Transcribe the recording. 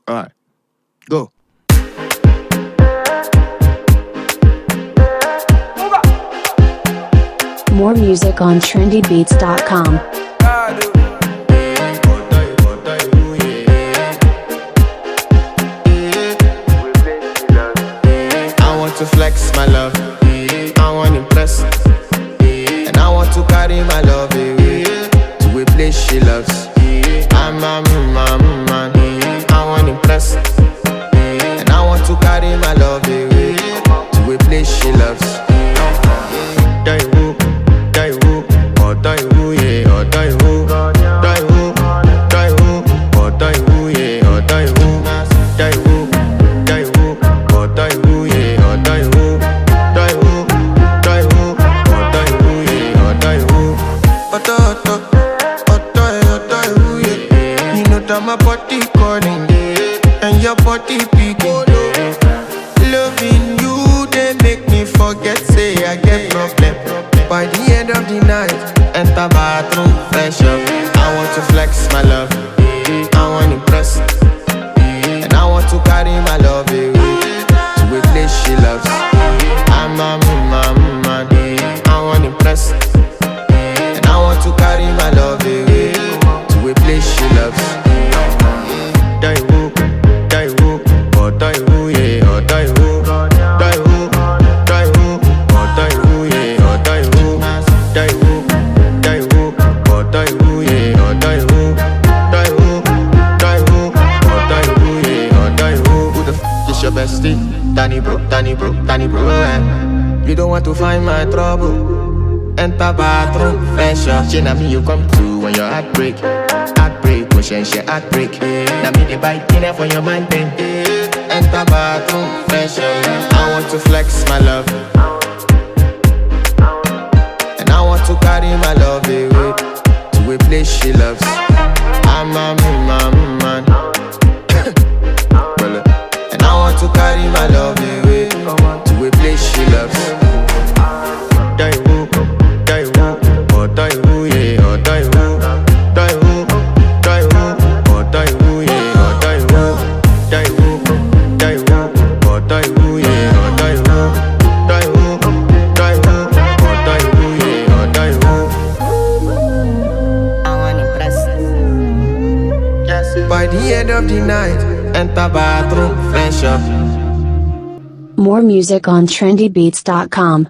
Alright, go. More music on trendybeats.com. I want to flex my love, I want to impress, and I want to carry my love away to a place she loves. I'm a man, I want to impress, and I want to carry my love away to a place she loves. Die woo, oh die woo, yeah, oh die woo, die woo, oh die woo, yeah, oh die woo, die woo, oh die woo, yeah, oh die woo, oh die woo, yeah, oh die woo. Die woo, yeah. You know that my body calling, and your body picking. Loving you, they make me forget, say I get problem. By the end of the night, enter bathroom, fresh up. I want to flex my love, I want to impress, and I want to carry my love away to a place she loves. I'm a man, I want to impress, and I want to carry my love away to a place she loves. Die woo, oh die woo, yeah, oh die woo, die woo, oh die woo, yeah, oh die woo, oh die woo, yeah, oh die woo, oh die woo, yeah, oh die woo. Who the f is your bestie? Danny bro, eh? You don't want to find my trouble. Enter bathroom, fresh up. She na me you come to when your heartbreak, push and shit heartbreak. Now me the bite dinner for your man thing. Enter bathroom, fresh up. I want to flex my love, and I want to carry my love away to a place she loves. I'm a man, and I want to carry my love away to a place she loves. Die woo, oh die woo, yeah, oh die woo, oh die woo, yeah, oh die woo, oh die woo, yeah, oh die woo, oh die woo, yeah, oh die woo. I want to impress. Yes. By the end of the night, enter bathroom, fresh up. More music on trendybeats.com.